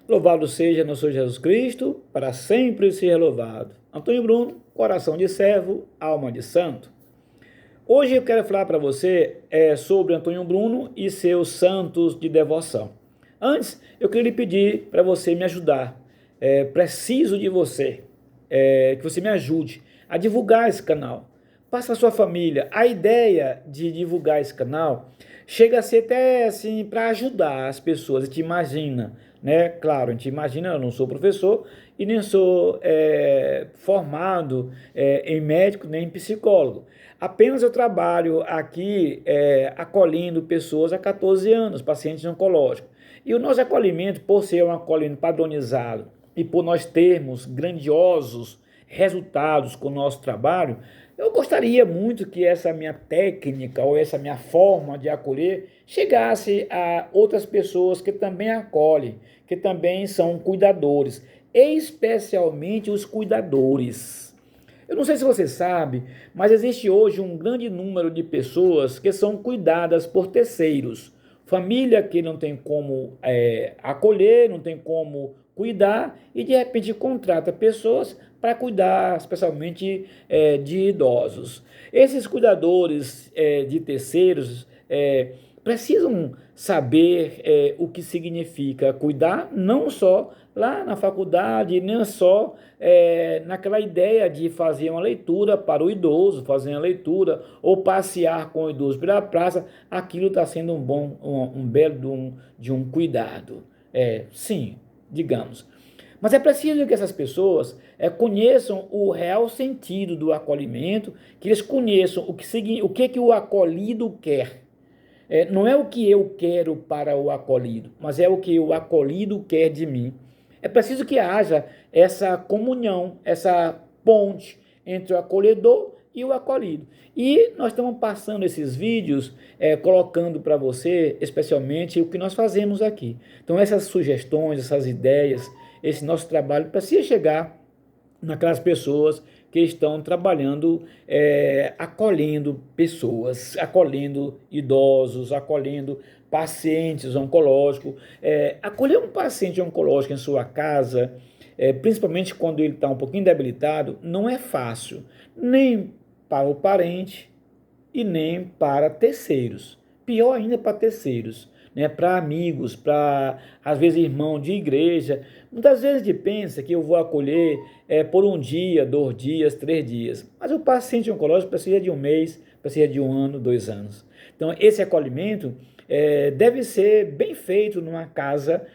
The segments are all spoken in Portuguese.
Louvado seja nosso Senhor Jesus Cristo, para sempre seja louvado. Antônio Bruno, coração de servo, alma de santo. Hoje eu quero falar para você sobre Antônio Bruno e seus santos de devoção. Antes, eu queria lhe pedir para você me ajudar. Preciso de você, que você me ajude a divulgar esse canal. Passa a sua família. A ideia de divulgar esse canal chega a ser até assim para ajudar as pessoas. A gente imagina, né? Claro, a gente imagina, eu não sou professor e nem sou formado em médico nem em psicólogo. Apenas eu trabalho aqui acolhendo pessoas há 14 anos, pacientes oncológicos. E o nosso acolhimento, por ser um acolhimento padronizado e por nós termos grandiosos resultados com o nosso trabalho, eu gostaria muito que essa minha técnica ou essa minha forma de acolher chegasse a outras pessoas que também acolhem, que também são cuidadores, especialmente os cuidadores. Eu não sei se você sabe, mas existe hoje um grande número de pessoas que são cuidadas por terceiros. Família que não tem como acolher, não tem como cuidar e de repente contrata pessoas para cuidar, especialmente de idosos. Esses cuidadores de terceiros precisam saber o que significa cuidar, não só lá na faculdade, nem só naquela ideia de fazer uma leitura para o idoso, fazer uma leitura ou passear com o idoso pela praça. Aquilo está sendo um belo de um cuidado. Sim, digamos. Mas é preciso que essas pessoas conheçam o real sentido do acolhimento, que eles conheçam o que o acolhido quer. Não é o que eu quero para o acolhido, mas é o que o acolhido quer de mim. É preciso que haja essa comunhão, essa ponte entre o acolhedor e o acolhido. E nós estamos passando esses vídeos, colocando para você, especialmente, o que nós fazemos aqui. Então, essas sugestões, essas ideias, esse nosso trabalho precisa chegar naquelas pessoas que estão trabalhando, acolhendo pessoas, acolhendo idosos, acolhendo pacientes oncológicos. Acolher um paciente oncológico em sua casa, principalmente quando ele está um pouquinho debilitado, não é fácil, nem para o parente e nem para terceiros. Pior ainda para terceiros, né? Para amigos, para às vezes irmão de igreja. Muitas vezes a gente pensa que eu vou acolher por um dia, 2 dias, 3 dias. Mas o paciente oncológico precisa de um mês, precisa de 1 ano, 2 anos. Então esse acolhimento deve ser bem feito numa casa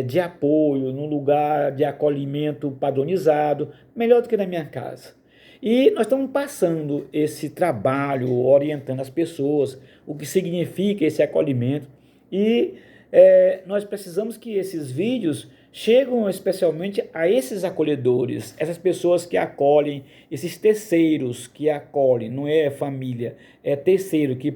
de apoio, num lugar de acolhimento padronizado, melhor do que na minha casa. E nós estamos passando esse trabalho, orientando as pessoas, o que significa esse acolhimento. E nós precisamos que esses vídeos cheguem especialmente a esses acolhedores, essas pessoas que acolhem, esses terceiros que acolhem, não é família, é terceiro que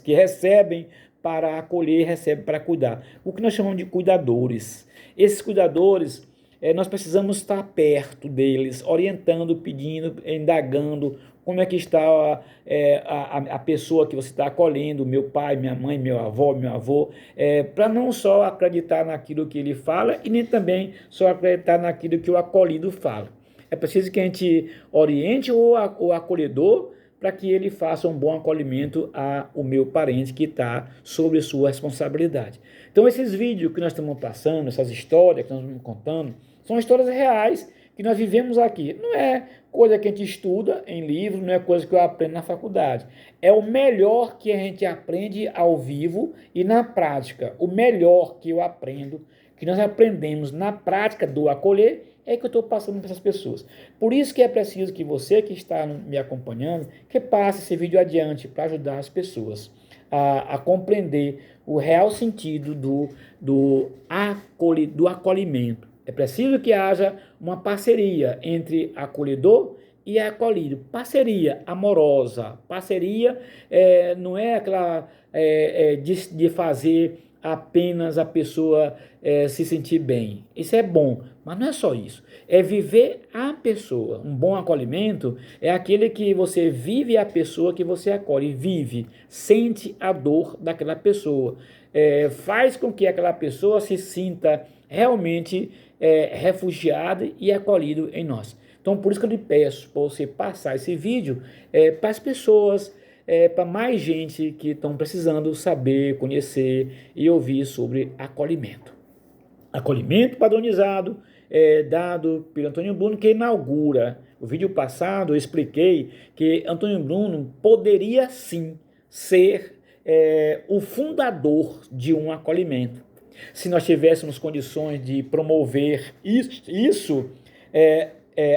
recebem para acolher, recebem para cuidar. O que nós chamamos de cuidadores. Esses cuidadores nós precisamos estar perto deles, orientando, pedindo, indagando como é que está a pessoa que você está acolhendo, meu pai, minha mãe, meu avó, meu avô, para não só acreditar naquilo que ele fala e nem também só acreditar naquilo que o acolhido fala. É preciso que a gente oriente o acolhedor para que ele faça um bom acolhimento ao meu parente que está sob sua responsabilidade. Então, esses vídeos que nós estamos passando, essas histórias que nós estamos contando, são histórias reais que nós vivemos aqui. Não é coisa que a gente estuda em livro, não é coisa que eu aprendo na faculdade. É o melhor que a gente aprende ao vivo e na prática. O melhor que eu aprendo, que nós aprendemos na prática do acolher, é que eu estou passando para essas pessoas. Por isso que é preciso que você que está me acompanhando, que passe esse vídeo adiante para ajudar as pessoas a compreender o real sentido do acolhimento. É preciso que haja uma parceria entre acolhedor e acolhido. Parceria amorosa. Parceria não é aquela de fazer apenas a pessoa se sentir bem. Isso é bom, mas não é só isso. É viver a pessoa. Um bom acolhimento é aquele que você vive a pessoa que você acolhe. Vive, sente a dor daquela pessoa. faz com que aquela pessoa se sinta realmente refugiada e acolhido em nós. Então, por isso que eu lhe peço para você passar esse vídeo para as pessoas, para mais gente que estão precisando saber, conhecer e ouvir sobre acolhimento. Acolhimento padronizado, dado pelo Antônio Bruno, que inaugura. O vídeo passado eu expliquei que Antônio Bruno poderia sim ser o fundador de um acolhimento. Se nós tivéssemos condições de promover isso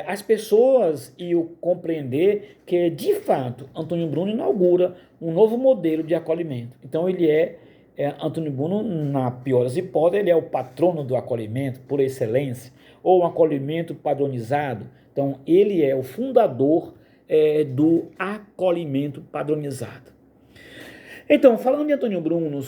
as pessoas iam compreender que, de fato, Antônio Bruno inaugura um novo modelo de acolhimento. Então, ele Antônio Bruno, na pior das hipóteses, ele é o patrono do acolhimento, por excelência, ou um acolhimento padronizado. Então, ele é o fundador do acolhimento padronizado. Então, falando de Antônio Bruno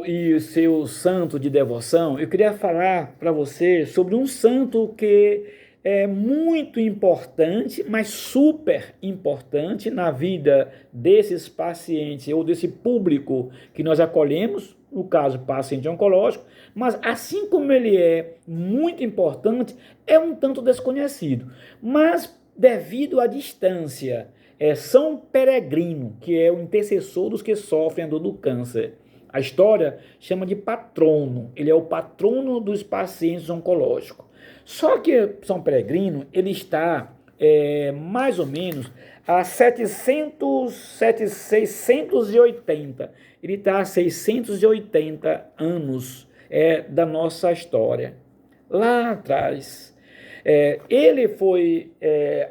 e seu santo de devoção, eu queria falar para você sobre um santo que é muito importante, mas super importante na vida desses pacientes ou desse público que nós acolhemos, no caso, paciente oncológico, mas assim como ele é muito importante, é um tanto desconhecido. Mas, devido à distância, São Peregrino, que é o intercessor dos que sofrem a dor do câncer. A história chama de patrono, ele é o patrono dos pacientes oncológicos. Só que São Peregrino, ele está mais ou menos a 680, ele está a 680 anos da nossa história. Lá atrás, ele foi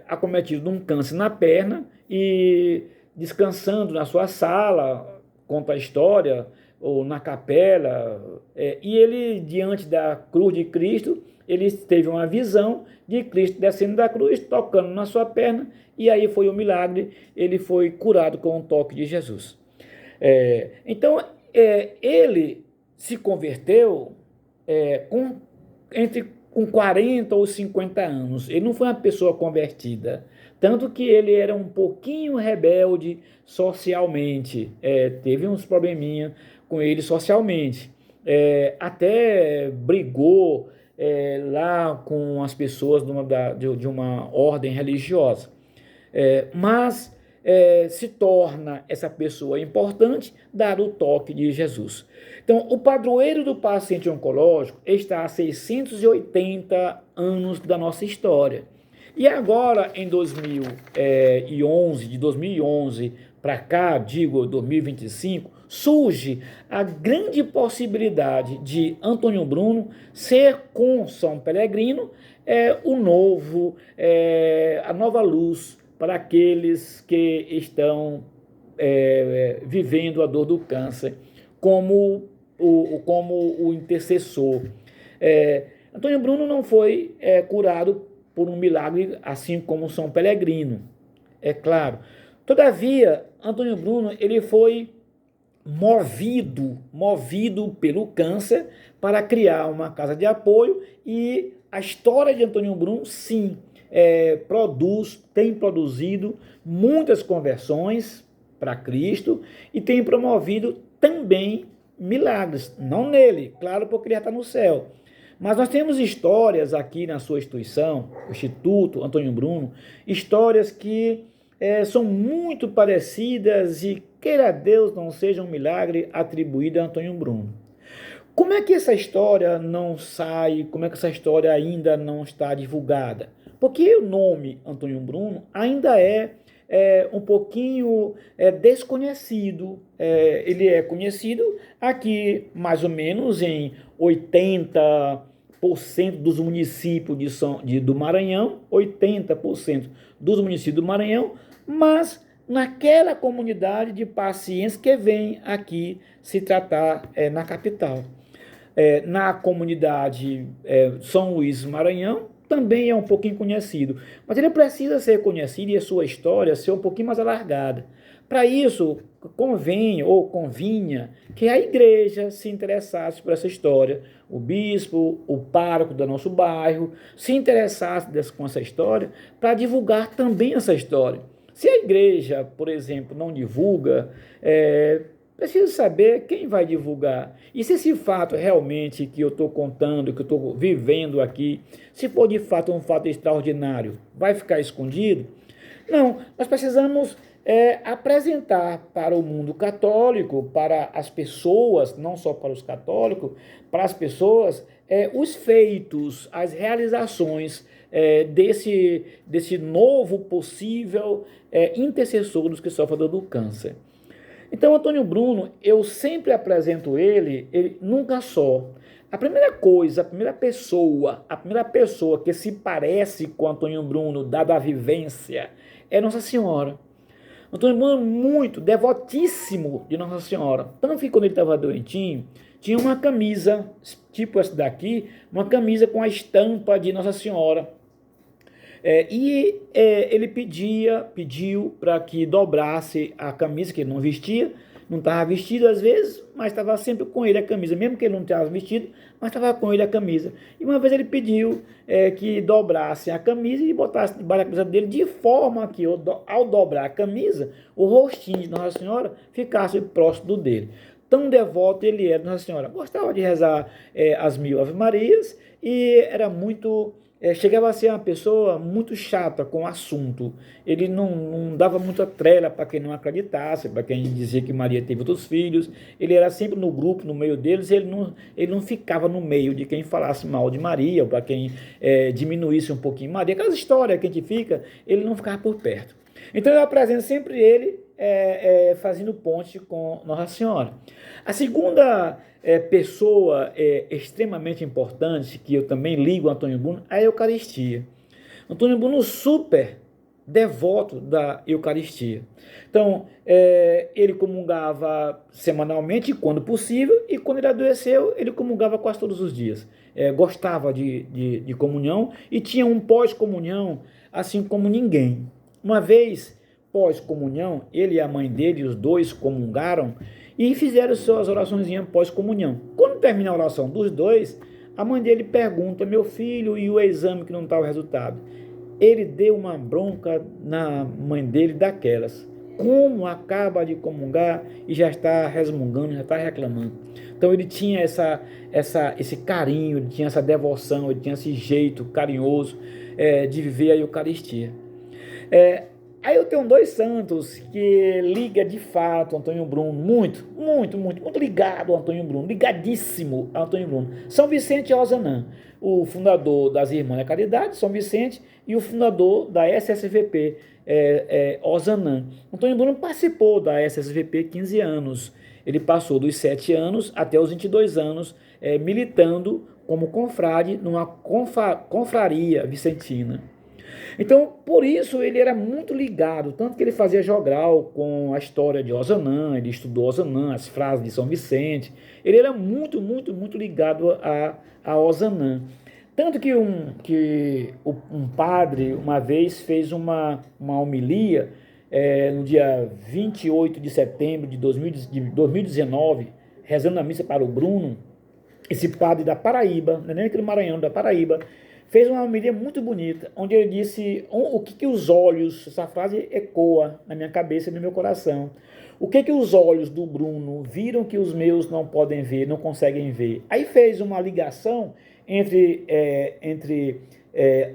acometido de um câncer na perna e descansando na sua sala, conta a história, ou na capela, e ele, diante da cruz de Cristo, ele teve uma visão de Cristo descendo da cruz, tocando na sua perna, e aí foi um milagre, ele foi curado com o toque de Jesus. Então, ele se converteu com 40 ou 50 anos, ele não foi uma pessoa convertida, tanto que ele era um pouquinho rebelde socialmente, teve uns probleminha com ele socialmente, até brigou lá com as pessoas de uma ordem religiosa, mas se torna essa pessoa importante dado o toque de Jesus. Então, o padroeiro do paciente oncológico está a 680 anos da nossa história. E agora, em 2011, de 2011 para cá, digo 2025, surge a grande possibilidade de Antônio Bruno ser com São Peregrino a nova luz para aqueles que estão vivendo a dor do câncer, como o intercessor. Antônio Bruno não foi curado por um milagre, assim como São Peregrino, é claro. Todavia, Antônio Bruno ele foi movido pelo câncer para criar uma casa de apoio, e a história de Antônio Bruno, sim, tem produzido muitas conversões para Cristo e tem promovido também milagres, não nele, claro, porque ele já está no céu. Mas nós temos histórias aqui na sua instituição, o Instituto Antônio Bruno, histórias que são muito parecidas e, queira Deus, não seja um milagre atribuído a Antônio Bruno. Como é que essa história não sai, como é que essa história ainda não está divulgada? Porque o nome Antônio Bruno ainda um pouquinho desconhecido. Ele é conhecido aqui mais ou menos em 80% dos municípios do Maranhão, 80% dos municípios do Maranhão, mas naquela comunidade de pacientes que vem aqui se tratar na capital. Na comunidade São Luís Maranhão, também é um pouquinho conhecido, mas ele precisa ser conhecido e a sua história ser um pouquinho mais alargada. Para isso, convinha que a igreja se interessasse por essa história, o bispo, o pároco do nosso bairro, se interessasse com essa história, para divulgar também essa história. Se a igreja, por exemplo, não divulga, preciso saber quem vai divulgar. E se esse fato realmente que eu estou contando, que eu estou vivendo aqui, se for de fato um fato extraordinário, vai ficar escondido? Não, nós precisamos apresentar para o mundo católico, para as pessoas, não só para os católicos, para as pessoas, os feitos, as realizações desse novo possível intercessor dos que sofrem do câncer. Então, Antônio Bruno, eu sempre apresento ele nunca só. A primeira coisa, a primeira pessoa que se parece com Antônio Bruno, dada a vivência, é Nossa Senhora. Antônio Bruno é muito devotíssimo de Nossa Senhora. Tanto que quando ele estava doentinho, tinha uma camisa, tipo essa daqui, uma camisa com a estampa de Nossa Senhora. Ele pediu para que dobrasse a camisa, que ele não vestia, não estava vestido às vezes, mas estava sempre com ele a camisa, mesmo que ele não estava vestido, mas estava com ele a camisa. E uma vez ele pediu que dobrasse a camisa e botasse debaixo da camisa dele, de forma que ao dobrar a camisa, o rostinho de Nossa Senhora ficasse próximo do dele. Tão devoto ele era de Nossa Senhora. Gostava de rezar as 1000 Ave Marias e era muito... chegava a ser uma pessoa muito chata com o assunto. Ele não dava muita trela para quem não acreditasse, para quem dizia que Maria teve outros filhos. Ele era sempre no grupo, no meio deles, ele não ficava no meio de quem falasse mal de Maria, ou para quem diminuísse um pouquinho Maria. Aquelas histórias que a gente fica, ele não ficava por perto. Então eu apresento sempre ele fazendo ponte com Nossa Senhora. A segunda pessoa extremamente importante, que eu também ligo a Antônio Bruno, é a Eucaristia. Antônio Bruno super devoto da Eucaristia. Então, ele comungava semanalmente, quando possível, e quando ele adoeceu, ele comungava quase todos os dias. Gostava de comunhão e tinha um pós-comunhão assim como ninguém. Uma vez, pós-comunhão, ele e a mãe dele, os dois comungaram e fizeram suas orações pós-comunhão. Quando termina a oração dos dois, a mãe dele pergunta: meu filho, e o exame que não está o resultado? Ele deu uma bronca na mãe dele daquelas. Como acaba de comungar e já está resmungando, já está reclamando. Então ele tinha esse carinho, ele tinha essa devoção, ele tinha esse jeito carinhoso de viver a Eucaristia. Aí eu tenho dois santos que liga de fato Antônio Bruno, muito ligado ao Antônio Bruno, ligadíssimo ao Antônio Bruno. São Vicente e Ozanam, o fundador das Irmãs da Caridade, São Vicente, e o fundador da SSVP, Ozanam. Antônio Bruno participou da SSVP 15 anos, ele passou dos 7 anos até os 22 anos militando como confrade numa confraria vicentina. Então, por isso, ele era muito ligado, tanto que ele fazia jogral com a história de Ozanam, ele estudou Ozanam, as frases de São Vicente, ele era muito ligado a Ozanam. Tanto que um padre, uma vez, fez uma homilia no dia 28 de setembro de 2019, rezando a missa para o Bruno. Esse padre da Paraíba, não é nem aquele Maranhão, da Paraíba, fez uma homilia muito bonita, onde ele disse o que os olhos, essa frase ecoa na minha cabeça e no meu coração, o que os olhos do Bruno viram que os meus não podem ver, não conseguem ver. Aí fez uma ligação entre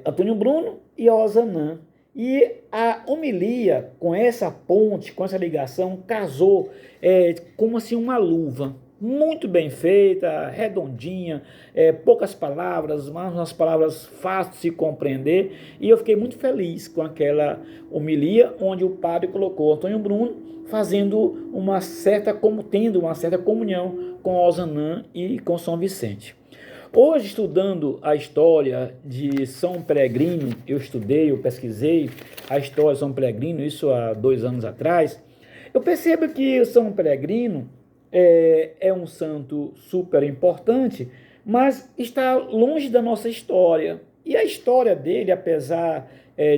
Antônio Bruno e Ozanam, e a homilia, com essa ponte, com essa ligação, casou como assim uma luva, muito bem feita, redondinha, poucas palavras, mas umas palavras fáceis de se compreender, e eu fiquei muito feliz com aquela homilia, onde o padre colocou Antônio Bruno tendo uma certa comunhão com Ozanam e com São Vicente. Hoje, estudando a história de São Peregrino, eu pesquisei a história de São Peregrino, isso há 2 anos atrás, eu percebo que São Peregrino é um santo super importante, mas está longe da nossa história. E a história dele, apesar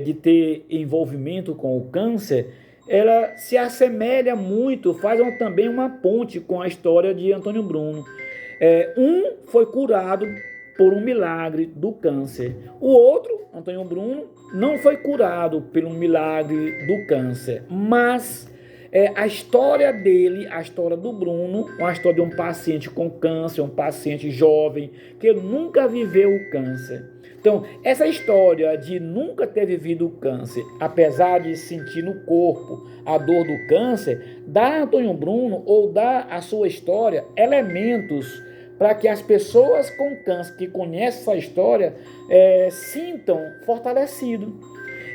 de ter envolvimento com o câncer, ela se assemelha muito, faz também uma ponte com a história de Antônio Bruno. Um foi curado por um milagre do câncer. O outro, Antônio Bruno, não foi curado por um milagre do câncer, mas a história dele, a história do Bruno, uma história de um paciente com câncer, um paciente jovem, que nunca viveu o câncer. Então, essa história de nunca ter vivido o câncer, apesar de sentir no corpo a dor do câncer, dá a Antônio Bruno, ou dá à sua história, elementos para que as pessoas com câncer que conhecem essa história sintam fortalecido.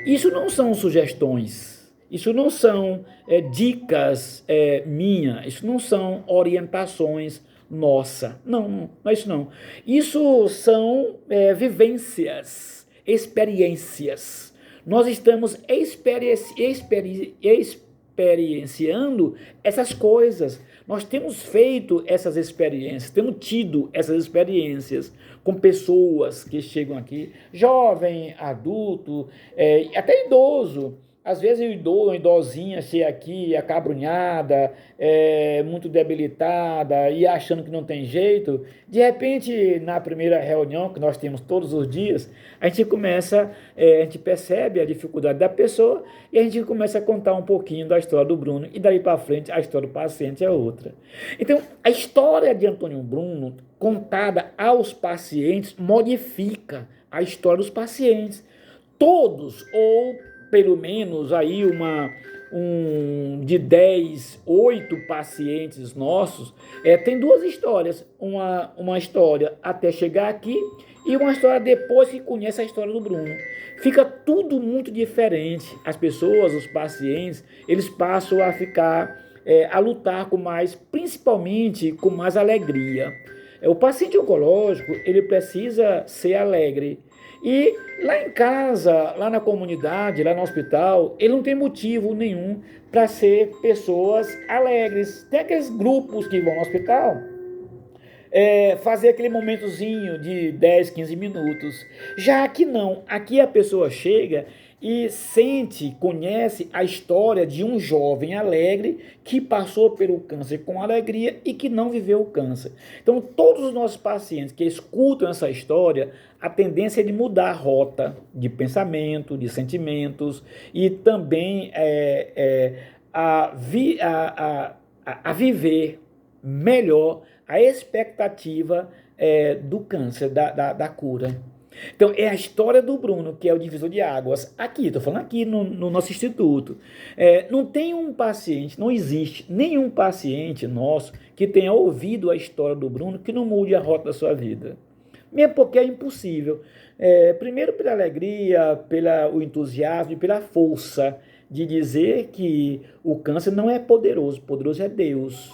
Isso não são sugestões, isso não são dicas minhas, isso não são orientações nossa. Não, não é isso não. Isso são vivências, experiências. Nós estamos experienciando essas coisas. Nós temos feito essas experiências, temos tido essas experiências com pessoas que chegam aqui, jovem, adulto, até idoso. Às vezes uma idosinha chega aqui acabrunhada, muito debilitada e achando que não tem jeito. De repente, na primeira reunião que nós temos todos os dias, a gente percebe a dificuldade da pessoa e a gente começa a contar um pouquinho da história do Bruno e daí para frente a história do paciente é outra. Então, a história de Antônio Bruno, contada aos pacientes, modifica a história dos pacientes. Todos, ou pelo menos aí de 10, 8 pacientes nossos, tem duas histórias, uma história até chegar aqui e uma história depois que conhece a história do Bruno. Fica tudo muito diferente. As pessoas, os pacientes, eles passam a ficar, a lutar com mais, principalmente com mais alegria. O paciente oncológico, ele precisa ser alegre. E lá em casa, lá na comunidade, lá no hospital, ele não tem motivo nenhum para ser pessoas alegres. Tem aqueles grupos que vão no hospital, fazer aquele momentozinho de 10, 15 minutos. Já aqui não, aqui a pessoa chega e conhece a história de um jovem alegre que passou pelo câncer com alegria e que não viveu o câncer. Então, todos os nossos pacientes que escutam essa história, a tendência é de mudar a rota de pensamento, de sentimentos e também a viver melhor a expectativa do câncer, da cura. Então, é a história do Bruno, que é o divisor de águas. Aqui, estou falando aqui no nosso instituto. Não tem um paciente, não existe nenhum paciente nosso que tenha ouvido a história do Bruno que não mude a rota da sua vida. Mesmo porque é impossível. Primeiro pela alegria, pelo entusiasmo e pela força de dizer que o câncer não é poderoso, poderoso é Deus.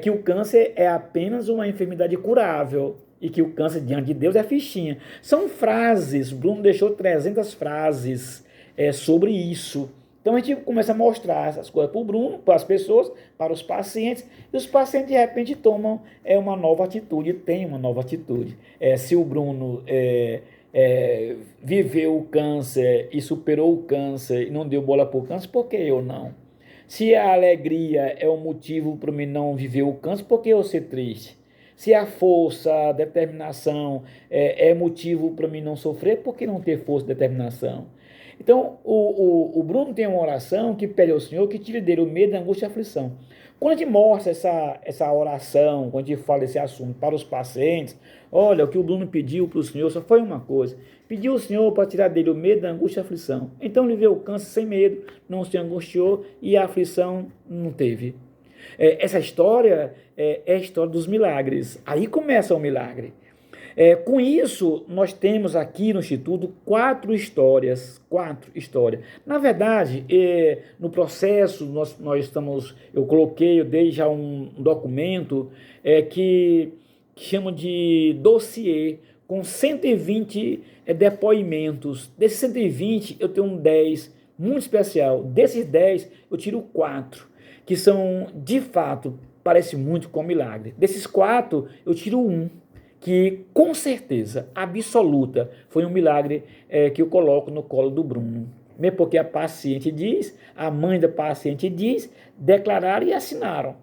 Que o câncer é apenas uma enfermidade curável e que o câncer diante de Deus é fichinha. São frases, Bruno deixou 300 frases sobre isso. Então a gente começa a mostrar essas coisas para o Bruno, para as pessoas, para os pacientes, e os pacientes de repente tomam uma nova atitude, tem uma nova atitude. Se o Bruno viveu o câncer e superou o câncer e não deu bola para o câncer, por que eu não? Se a alegria é o motivo para mim não viver o câncer, por que eu ser triste? Se a força, a determinação é motivo para mim não sofrer, por que não ter força e determinação? Então, o Bruno tem uma oração que pede ao Senhor que tire dele o medo, a angústia e a aflição. Quando a gente mostra essa oração, quando a gente fala esse assunto para os pacientes, olha, o que o Bruno pediu para o Senhor só foi uma coisa. Pediu ao Senhor para tirar dele o medo, a angústia e a aflição. Então ele veio o câncer sem medo, não se angustiou e a aflição não teve. Essa história é a história dos milagres. Aí começa o milagre. Com isso, nós temos aqui no Instituto 4 histórias. Na verdade, no processo, eu dei já um documento que chamo de dossiê, com 120 depoimentos. Desses 120, eu tenho 10, muito especial. Desses 10, eu tiro 4, que são, de fato, parece muito com milagre. Desses 4, eu tiro 1, que com certeza absoluta foi um milagre que eu coloco no colo do Bruno. Mesmo porque a paciente diz, a mãe da paciente diz, declararam e assinaram.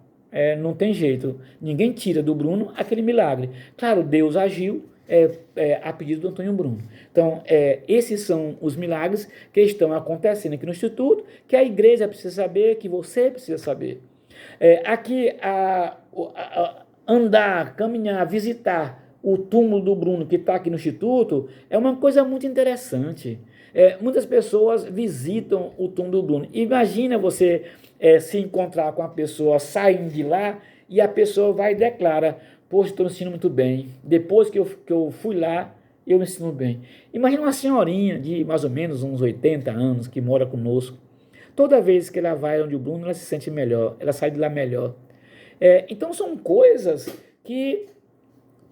Não tem jeito, ninguém tira do Bruno aquele milagre. Claro, Deus agiu, a pedido do Antônio Bruno. Então, esses são os milagres que estão acontecendo aqui no Instituto, que a igreja precisa saber, que você precisa saber. Aqui, andar, caminhar, visitar o túmulo do Bruno, que está aqui no Instituto, é uma coisa muito interessante. Muitas pessoas visitam o túmulo do Bruno. Imagina você se encontrar com a pessoa saindo de lá e a pessoa vai e declara: poxa, estou me sentindo muito bem. Depois que eu fui lá, eu me sinto bem. Imagina uma senhorinha de mais ou menos uns 80 anos que mora conosco. Toda vez que ela vai onde o Bruno, ela se sente melhor, ela sai de lá melhor. Então são coisas que,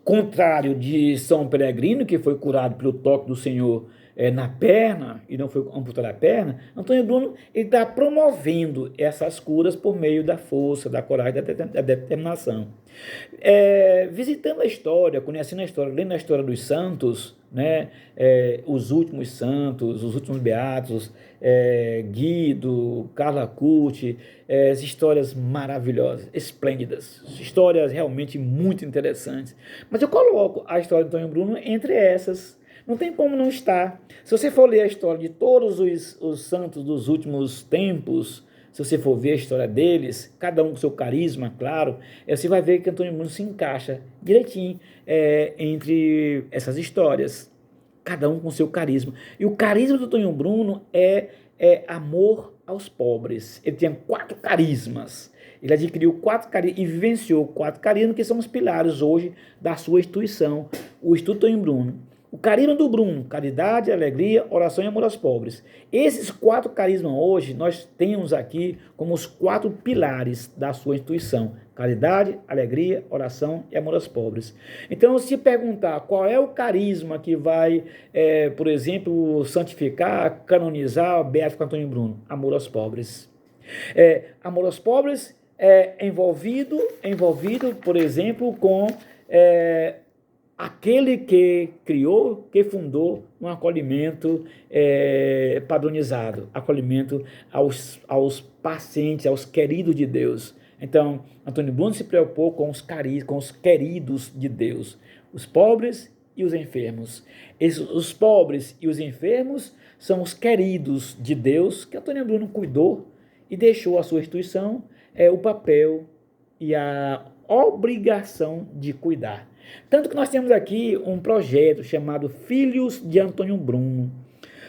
contrário de São Peregrino, que foi curado pelo toque do Senhor na perna, e não foi amputada a perna, Antônio Bruno está promovendo essas curas por meio da força, da coragem, da determinação. Visitando a história, conhecendo a história, lendo a história dos santos, né, os últimos santos, os últimos beatos, Guido, Carla Curti, as histórias maravilhosas, esplêndidas, histórias realmente muito interessantes. Mas eu coloco a história de Antônio Bruno entre essas. Não tem como não estar. Se você for ler a história de todos os santos dos últimos tempos, se você for ver a história deles, cada um com seu carisma, claro, você vai ver que Antônio Bruno se encaixa direitinho entre essas histórias, cada um com seu carisma. E o carisma do Antônio Bruno é amor aos pobres. Ele tinha 4 carismas. Ele adquiriu 4 carismas e vivenciou 4 carismas, que são os pilares hoje da sua instituição, o Instituto Antônio Bruno. O carisma do Bruno: caridade, alegria, oração e amor aos pobres. Esses 4 carismas hoje nós temos aqui como os 4 pilares da sua instituição: caridade, alegria, oração e amor aos pobres. Então, se perguntar qual é o carisma que vai, por exemplo, santificar, canonizar o Beato Antônio Bruno: amor aos pobres. Amor aos pobres envolvido, por exemplo, com aquele que criou, que fundou um acolhimento padronizado, acolhimento aos pacientes, aos queridos de Deus. Então, Antônio Bruno se preocupou com os queridos de Deus, os pobres e os enfermos. Os pobres e os enfermos são os queridos de Deus que Antônio Bruno cuidou e deixou à sua instituição o papel e a obrigação de cuidar. Tanto que nós temos aqui um projeto chamado Filhos de Antônio Bruno.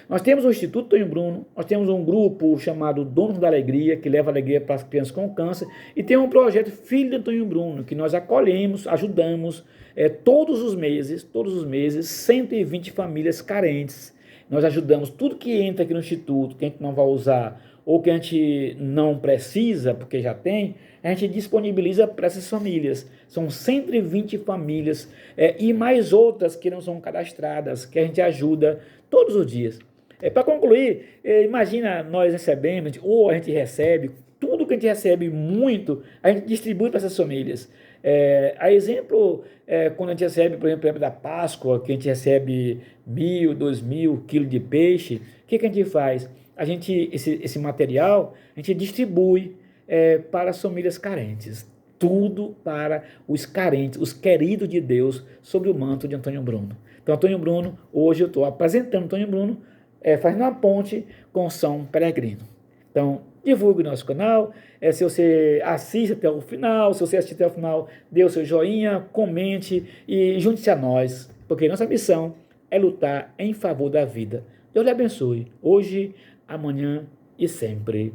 Nós temos o Instituto Antônio Bruno, nós temos um grupo chamado Donos da Alegria, que leva alegria para as crianças com câncer, e tem um projeto Filho de Antônio Bruno, que nós acolhemos, ajudamos todos os meses, 120 famílias carentes. Nós ajudamos tudo que entra aqui no Instituto, que a gente não vai usar, ou que a gente não precisa, porque já tem, a gente disponibiliza para essas famílias. São 120 famílias e mais outras que não são cadastradas, que a gente ajuda todos os dias. Para concluir, imagina nós recebemos, ou a gente recebe, tudo que a gente recebe muito, a gente distribui para essas famílias. A exemplo, quando a gente recebe, por exemplo, da Páscoa, que a gente recebe 1.000, 2.000 quilos de peixe, o que a gente faz? Esse material, a gente distribui para as famílias carentes, tudo para os carentes, os queridos de Deus, sob o manto de Antônio Bruno. Então, Antônio Bruno, hoje eu estou apresentando Antônio Bruno, fazendo uma ponte com São Peregrino. Então, divulgue o nosso canal, se você assiste até o final, se você assistir até o final, dê o seu joinha, comente e junte-se a nós, porque nossa missão é lutar em favor da vida. Deus lhe abençoe, hoje, amanhã e sempre.